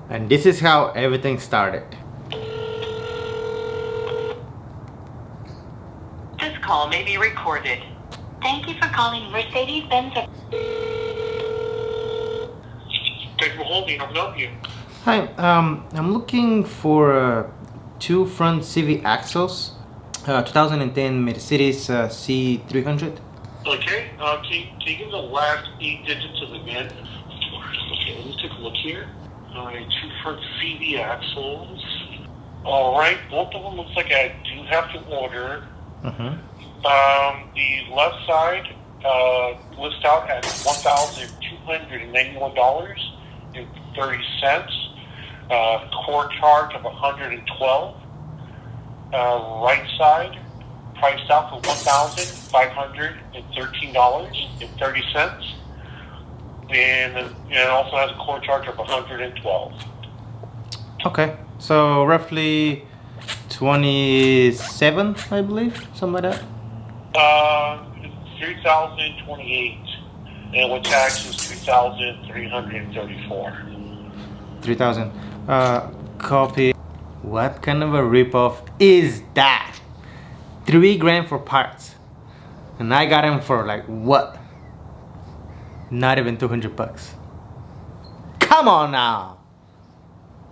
And this is how everything started. This call may be recorded. Thank you for calling Mercedes-Benz. Thank you for holding. How can I help you? Hi, I'm looking for two front CV axles, 2010 Mercedes C300. Okay. Can you give the last 8 digits of the VIN? Okay, let me take a look here. All right, two front CV axles. All right, both of them looks like I do have to order. Mm-hmm. The left side lists out at $1,291.30. Core charge of $112. Right side priced out for $1,513.30. And it also has a core charge of $112. Okay, so roughly 27, I believe, something like that. 3,028, and with taxes 3,334. 3,000. Copy. What kind of a ripoff is that? 3 grand for parts, and I got them for like what? Not even 200 bucks. Come on now.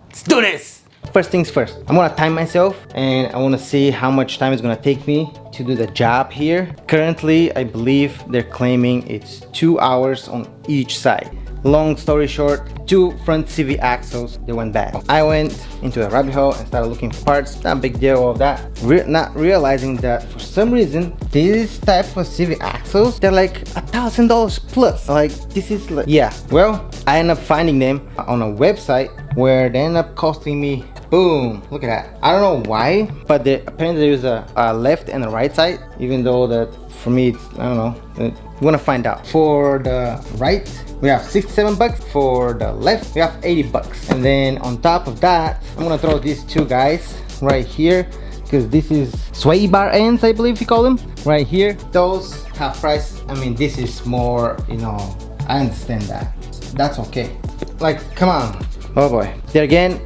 Let's do this. First things first, I'm gonna time myself and I wanna see how much time it's gonna take me to do the job here. Currently, I believe they're claiming it's 2 hours on each side. Long story short, 2 front CV axles, they went bad. I went into a rabbit hole and started looking for parts. Not a big deal of that. Not realizing that for some reason, these type of CV axles, they're like $1,000 plus. Like, this is like, yeah. Well, I ended up finding them on a website where they end up costing me, boom, look at that. I don't know why, but apparently there's a left and a right side, even though that for me it's, I don't know, we're gonna find out. For the right, we have 67 bucks. For the left, we have 80 bucks. And then on top of that, I'm gonna throw these two guys right here, because this is sway bar ends, I believe you call them, right here. Those have price. I mean, this is more, you know, I understand that. That's okay. Like, come on. Oh boy. There again,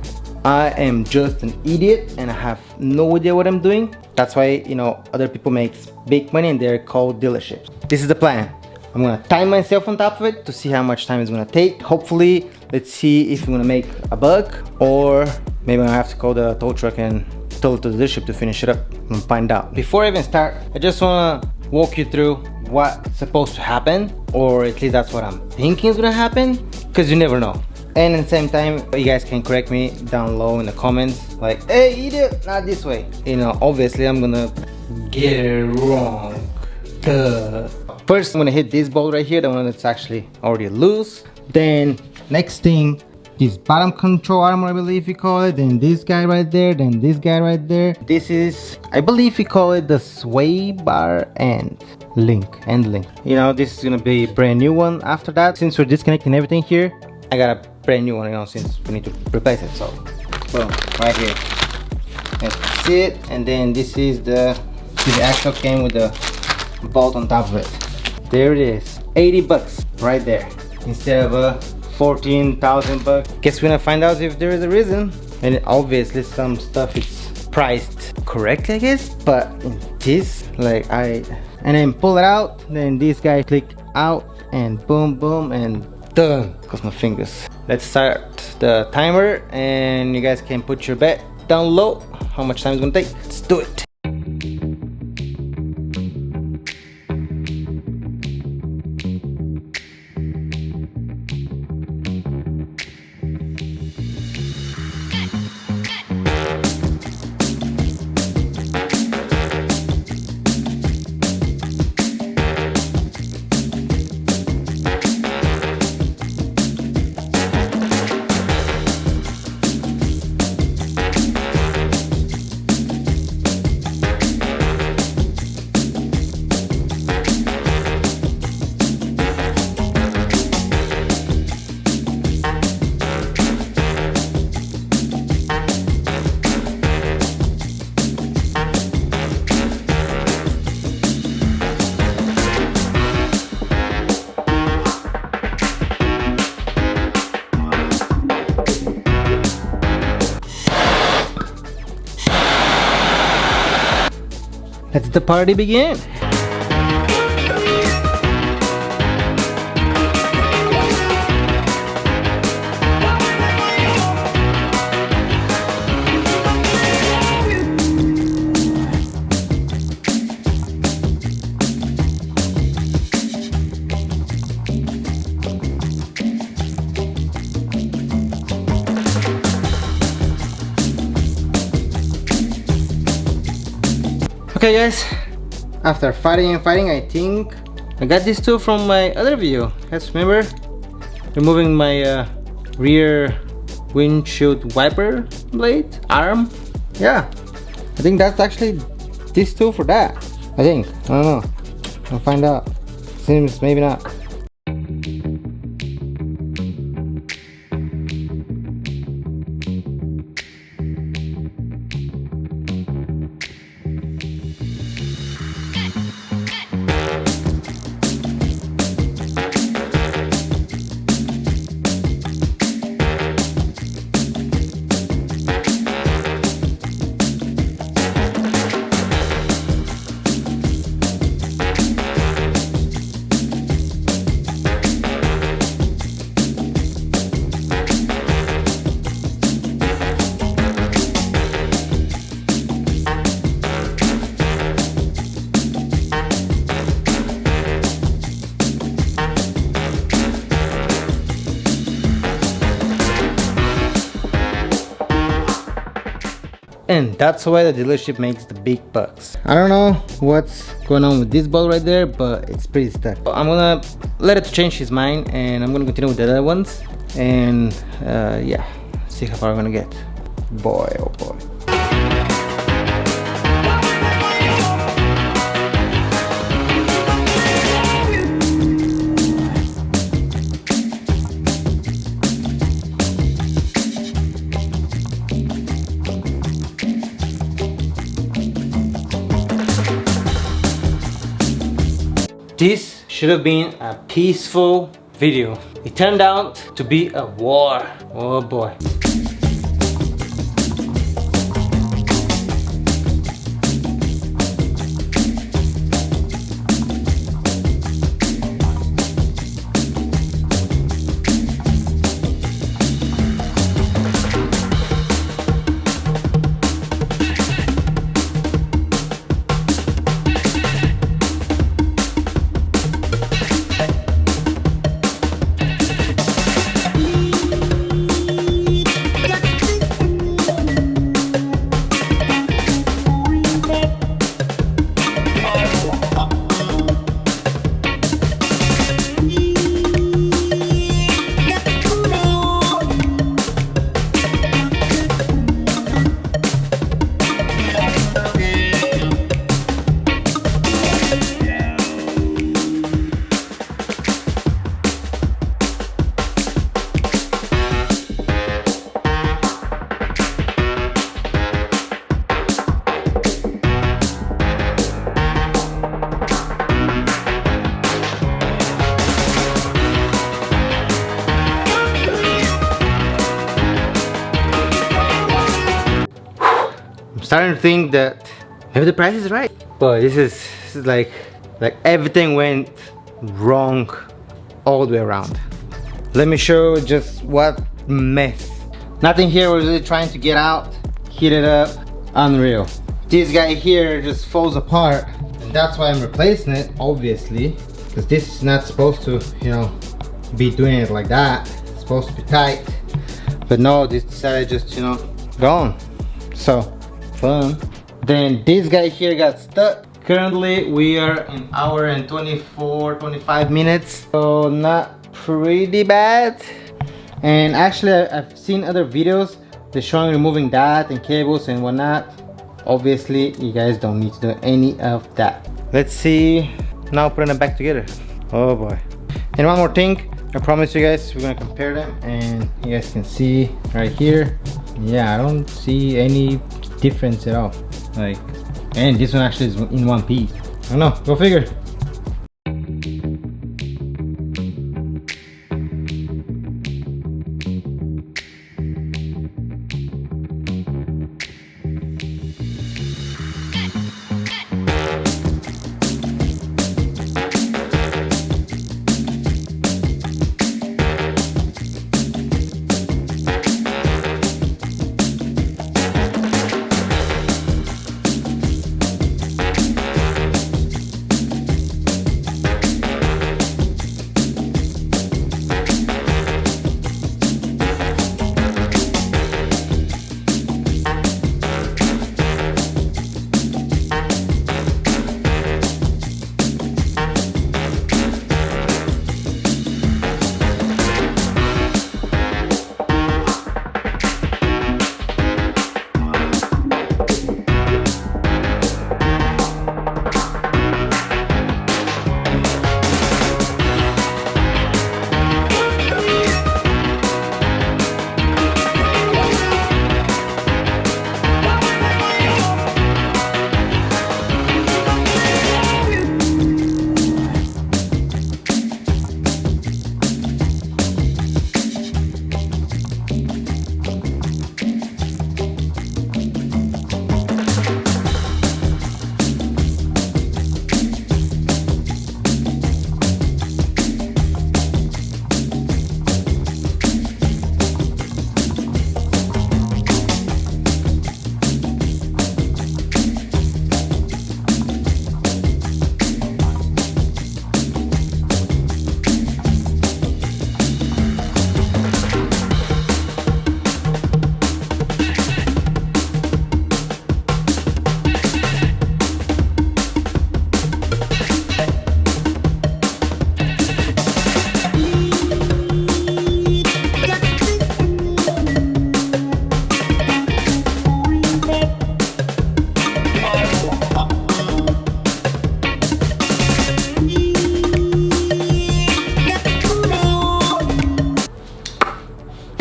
I am just an idiot and I have no idea what I'm doing. That's why, you know, other people make big money and they're called dealerships. This is the plan. I'm gonna time myself on top of it to see how much time it's gonna take. Hopefully, let's see if I'm gonna make a buck, or maybe I have to call the tow truck and tow it to the dealership to finish it up and find out. Before I even start, I just wanna walk you through what's supposed to happen, or at least that's what I'm thinking is gonna happen, because you never know. And at the same time, you guys can correct me down low in the comments, like, hey idiot, not this way. You know, obviously I'm gonna get it wrong. Duh. First, I'm gonna hit this bolt right here, the one that's actually already loose. Then, next thing, this bottom control arm, I believe you call it. Then this guy right there, then this guy right there. This is, I believe you call it the sway bar end link. You know, this is gonna be a brand new one after that. Since we're disconnecting everything here, I got a brand new one, you know, since we need to replace it. So, boom, right here. That's it. And then this is the axle came with the bolt on top of it. There it is, 80 bucks right there instead of 14,000 bucks. Guess we're gonna find out if there is a reason. And obviously some stuff is priced correctly, I guess, but in this, like, and then pull it out, then this guy click out and boom boom and done. Cross my fingers. Let's start the timer and you guys can put your bet down low how much time it's gonna take. Let's do it. Let's the party begin. Okay guys, after fighting and fighting, I think I got these two from my other video. Guys, remember removing my rear windshield wiper blade arm? Yeah, I think that's actually these two for that. I think, I don't know, I'll find out. Seems maybe not. And that's why the dealership makes the big bucks. I don't know what's going on with this ball right there, but it's pretty stuck. I'm gonna let it change his mind, and I'm gonna continue with the other ones, and yeah, see how far I'm gonna get. Boy, oh boy. This should have been a peaceful video. It turned out to be a war. Oh boy. Starting to think that maybe the price is right, but this is like everything went wrong all the way around. Let me show just what mess. Nothing here was really trying to get out, heat it up, unreal. This guy here just falls apart, and that's why I'm replacing it, obviously, because this is not supposed to, you know, be doing it like that. It's supposed to be tight, but no, this decided just, you know, gone. So fun. Then this guy here got stuck. Currently we are in hour and 25 minutes, so not pretty bad. And actually I've seen other videos, they're showing removing that and cables and whatnot. Obviously you guys don't need to do any of that. Let's see now putting them back together. Oh boy. And one more thing, I promise you guys we're gonna compare them, and you guys can see right here. Yeah, I don't see any difference at all. Like, and this one actually is in one piece. I don't know, go figure.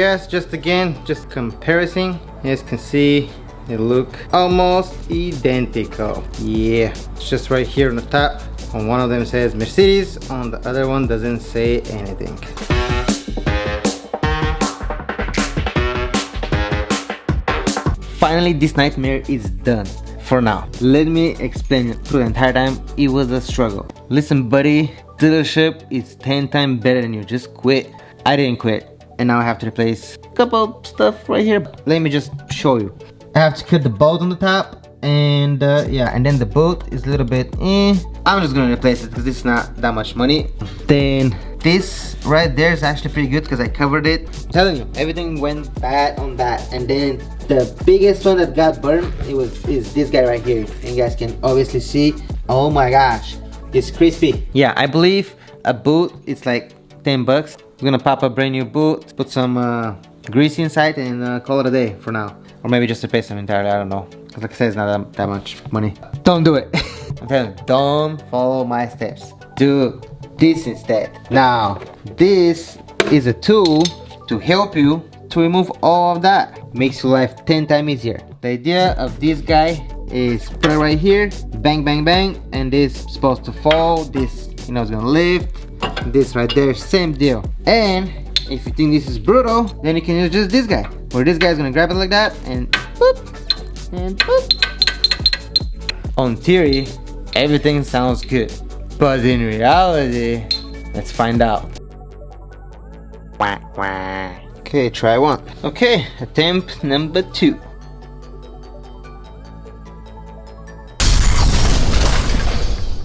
yes, just again, just comparison. You guys can see they look almost identical. Yeah, it's just right here on the top. On one of them says Mercedes, on the other one doesn't say anything. Finally, this nightmare is done. For now, let me explain it. Through the entire time, it was a struggle. Listen, buddy, dealership is 10 times better than you. Just quit. I didn't quit, and now I have to replace a couple stuff right here. Let me just show you. I have to cut the bolt on the top, and yeah, and then the bolt is a little bit I'm just gonna replace it because it's not that much money. Then this right there is actually pretty good because I covered it. I'm telling you, everything went bad on that. And then the biggest one that got burned is this guy right here, and you guys can obviously see. Oh my gosh, it's crispy. Yeah, I believe a boot is like 10 bucks. We're gonna pop a brand new boot, put some grease inside, and call it a day for now. Or maybe just replace them entirely, I don't know. Because like I said, it's not that much money. Don't do it. I'm telling you, don't follow my steps. Do this instead. Now, this is a tool to help you to remove all of that. Makes your life 10 times easier. The idea of this guy is put it right here, bang, bang, bang, and this is supposed to fall. This, you know, is gonna lift. This right there, same deal. And if you think this is brutal, then you can use just this guy, where this guy is gonna grab it like that and boop, and boop. On theory, everything sounds good, but in reality, let's find out. Okay, try one. Okay, attempt number 2.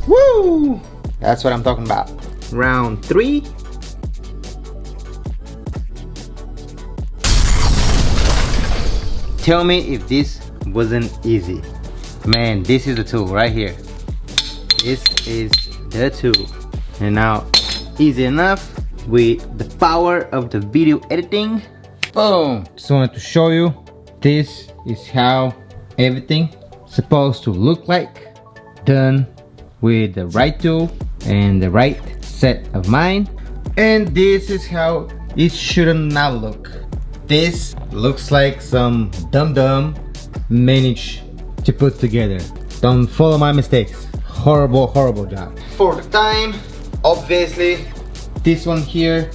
Woo! That's what I'm talking about. Round 3. Tell me if this wasn't easy. Man, this is the tool right here. This is the tool. And now, easy enough with the power of the video editing. Boom! Just wanted to show you. This is how everything supposed to look like, done with the right tool and the right set of mind. And this is how it should not look. This looks like some dum-dum managed to put together. Don't follow my mistakes. Horrible, horrible job. For the time, obviously, this one here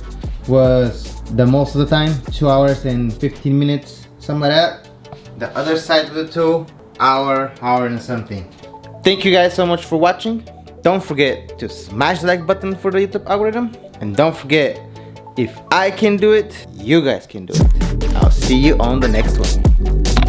was the most of the time, 2 hours and 15 minutes, something like that. The other side of the tool, hour and something. Thank you guys so much for watching. Don't forget to smash the like button for the YouTube algorithm. And don't forget, if I can do it, you guys can do it. I'll see you on the next one.